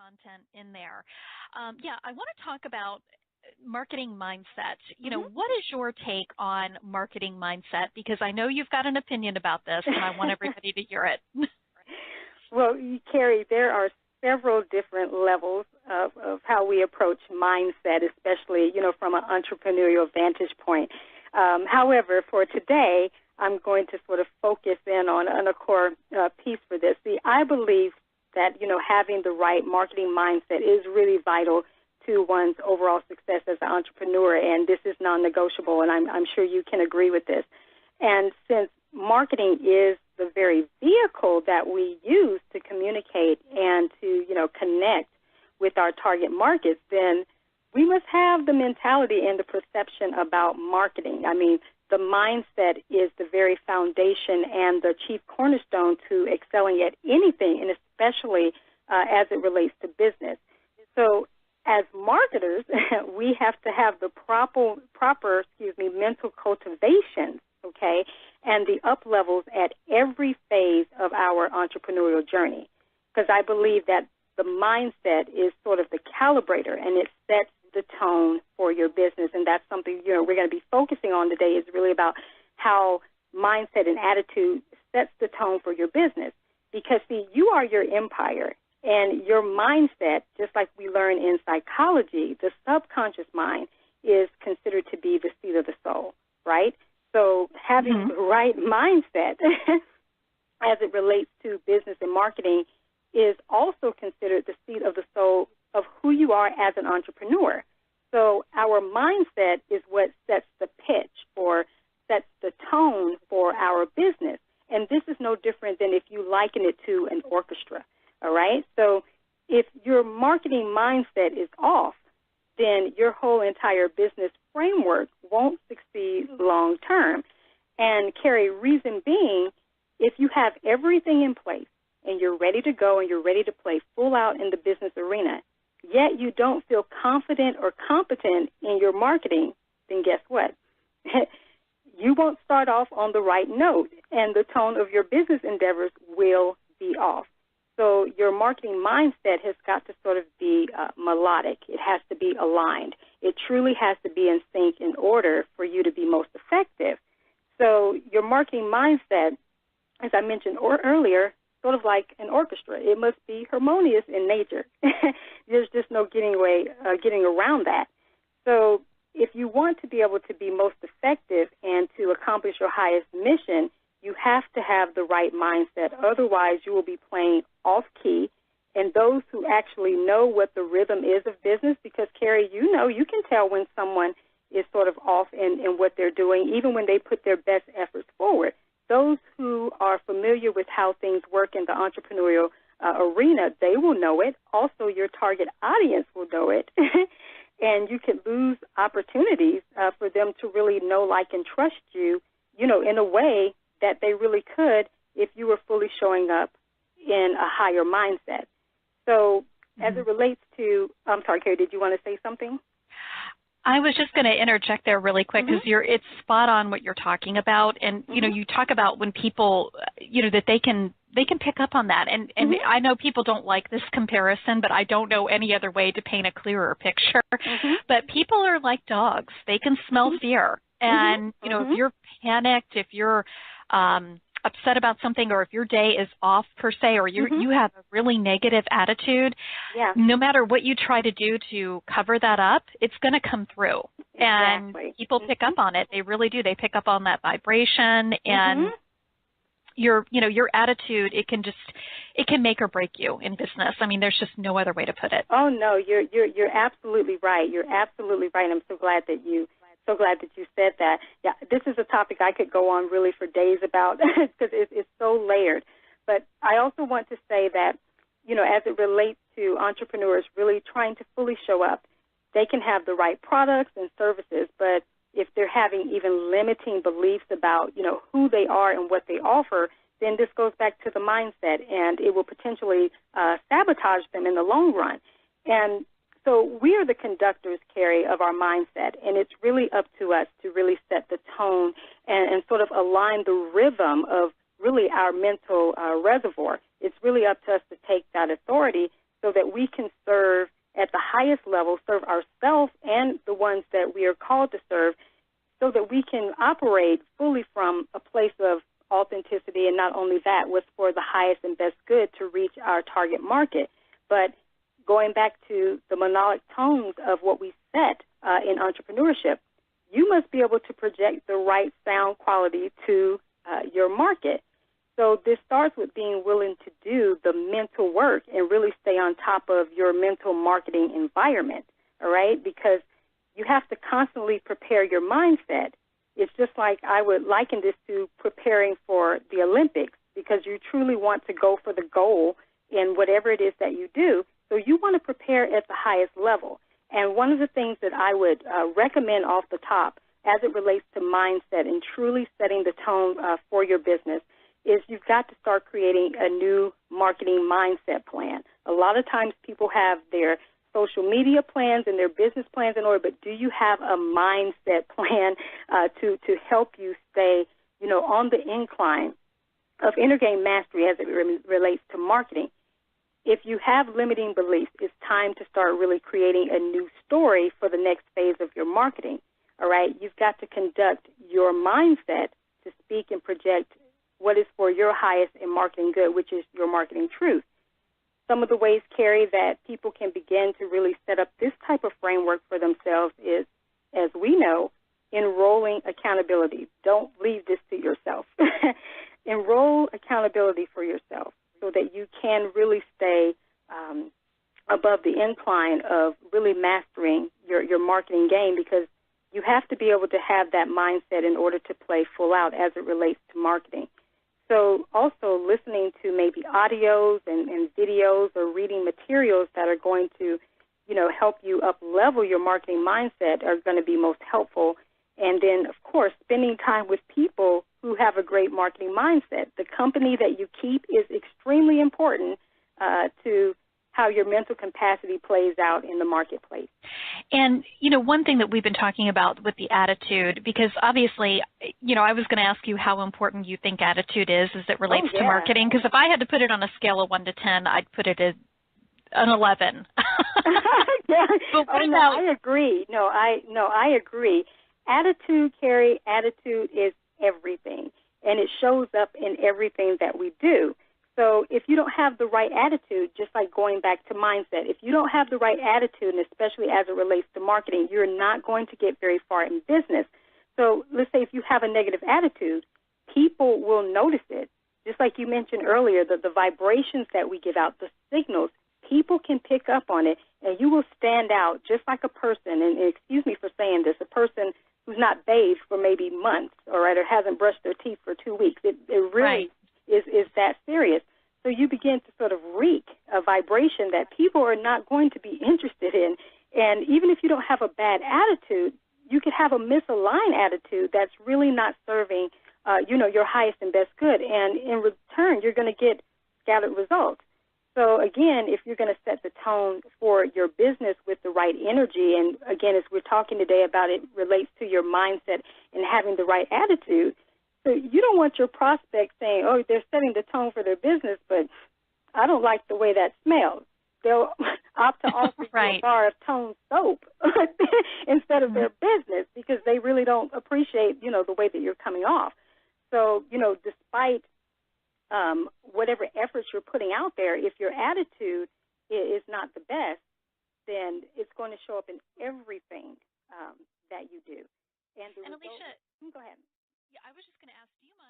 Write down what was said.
content in there. Yeah, I want to talk about marketing mindset. You know, what is your take on marketing mindset? Because I know you've got an opinion about this, and I want everybody to hear it. Well, Kerry, there are several different levels of how we approach mindset, especially, you know, from an entrepreneurial vantage point. However, for today, I'm going to sort of focus in on a core piece for this. See, I believe that, you know, having the right marketing mindset is really vital to one's overall success as an entrepreneur, and this is non-negotiable, and I'm sure you can agree with this. And since marketing is the very vehicle that we use to communicate and to, you know, connect with our target markets, then we must have the mentality and the perception about marketing. I mean, the mindset is the very foundation and the chief cornerstone to excelling at anything, and especially as it relates to business. So as marketers, we have to have the proper mental cultivation, okay, and the up levels at every phase of our entrepreneurial journey. Because I believe that the mindset is sort of the calibrator, and it sets the tone for your business. And that's something, you know, we're going to be focusing on today, is really about how mindset and attitude sets the tone for your business. Because, see, you are your empire. And your mindset, just like we learn in psychology, the subconscious mind is considered to be the seat of the soul, right? So having the right mindset as it relates to business and marketing is also considered the seat of the soul of who you are as an entrepreneur. So our mindset is what sets the pitch or sets the tone for our business. And this is no different than if you liken it to an orchestra. All right? So if your marketing mindset is off, then your whole entire business framework won't succeed long term. And, Kerry, reason being, if you have everything in place and you're ready to go and you're ready to play full out in the business arena, yet you don't feel confident or competent in your marketing, then guess what? You won't start off on the right note, and the tone of your business endeavors will be off. So your marketing mindset has got to sort of be melodic. It has to be aligned. It truly has to be in sync in order for you to be most effective. So your marketing mindset, as I mentioned earlier, sort of like an orchestra. It must be harmonious in nature. There's just no getting around that. So if you want to be able to be most effective and to accomplish your highest mission, you have to have the right mindset. Otherwise, you will be playing off-key. And those who actually know what the rhythm is of business, because, Kerry, you know, you can tell when someone is sort of off in what they're doing, even when they put their best efforts forward. Those who are familiar with how things work in the entrepreneurial arena, they will know it. Also, your target audience will know it. And you could lose opportunities for them to really know, like, and trust you, you know, in a way that they really could if you were fully showing up in a higher mindset. So as it relates to, I'm sorry, Kerry, did you want to say something? I was just going to interject there really quick because it's spot on what you're talking about. And, you know, you talk about when people, you know, that they can pick up on that. And I know people don't like this comparison, but I don't know any other way to paint a clearer picture. But people are like dogs. They can smell fear. And, you know, if you're panicked, if you're upset about something, or if your day is off per se, or you have a really negative attitude, no matter what you try to do to cover that up, it's going to come through. And people pick up on it. They really do. They pick up on that vibration, and your attitude, it can make or break you in business. I mean, there's just no other way to put it. Oh no, you're absolutely right. You're absolutely right. I'm so glad that you said that. Yeah, this is a topic I could go on really for days about because it's so layered. But I also want to say that, you know, as it relates to entrepreneurs really trying to fully show up, they can have the right products and services, but if they're having even limiting beliefs about, you know, who they are and what they offer, then this goes back to the mindset, and it will potentially sabotage them in the long run. And so we are the conductors, Kerry, of our mindset, and it's really up to us to really set the tone and sort of align the rhythm of really our mental reservoir. It's really up to us to take that authority so that we can serve at the highest level, serve ourselves and the ones that we are called to serve, so that we can operate fully from a place of authenticity, and not only that, what's for the highest and best good to reach our target market. But going back to the monolic tones of what we set in entrepreneurship, you must be able to project the right sound quality to your market. So this starts with being willing to do the mental work and really stay on top of your mental marketing environment, all right? Because you have to constantly prepare your mindset. It's just like I would liken this to preparing for the Olympics, because you truly want to go for the goal in whatever it is that you do. So you want to prepare at the highest level. And one of the things that I would recommend off the top as it relates to mindset and truly setting the tone for your business is you've got to start creating a new marketing mindset plan. A lot of times people have their social media plans and their business plans in order, but do you have a mindset plan to help you stay, on the incline of inner game mastery as it relates to marketing? If you have limiting beliefs, it's time to start really creating a new story for the next phase of your marketing, all right? You've got to conduct your mindset to speak and project what is for your highest in marketing good, which is your marketing truth. Some of the ways, Kerry, that people can begin to really set up this type of framework for themselves is, as we know, enrolling accountability. Don't leave this to yourself. Enroll accountability for yourself so that you can really stay above the incline of really mastering your marketing game, because you have to be able to have that mindset in order to play full out as it relates to marketing. So also listening to maybe audios and videos or reading materials that are going to, help you up-level your marketing mindset are going to be most helpful. And then, of course, spending time with people who have a great marketing mindset. The company that you keep is extremely important to how your mental capacity plays out in the marketplace. And, one thing that we've been talking about with the attitude, because obviously, I was going to ask you how important you think attitude is as it relates to marketing, because if I had to put it on a scale of 1 to 10, I'd put it at an 11. Yeah. But what about... I agree. I agree. Attitude, Kerry, attitude is everything, and it shows up in everything that we do. So if you don't have the right attitude, just like going back to mindset, if you don't have the right attitude, and especially as it relates to marketing, you're not going to get very far in business. So let's say if you have a negative attitude, people will notice it. Just like you mentioned earlier, the vibrations that we give out, the signals, people can pick up on it, and you will stand out just like a person, and excuse me for saying this, a person who's not bathed for maybe months, all right, or hasn't brushed their teeth for 2 weeks. It really... Right. is that serious. So you begin to sort of reek a vibration that people are not going to be interested in. And even if you don't have a bad attitude, you could have a misaligned attitude that's really not serving, your highest and best good. And in return, you're going to get scattered results. So again, if you're going to set the tone for your business with the right energy, and again, as we're talking today about it relates to your mindset and having the right attitude, so you don't want your prospects saying, oh, they're setting the tone for their business, but I don't like the way that smells. They'll opt to offer you a bar of Tone soap instead of their business, because they really don't appreciate, the way that you're coming off. So, despite whatever efforts you're putting out there, if your attitude is not the best, then it's going to show up in everything that you do. And Alicia, go ahead. Yeah, I was just going to ask, do you mind?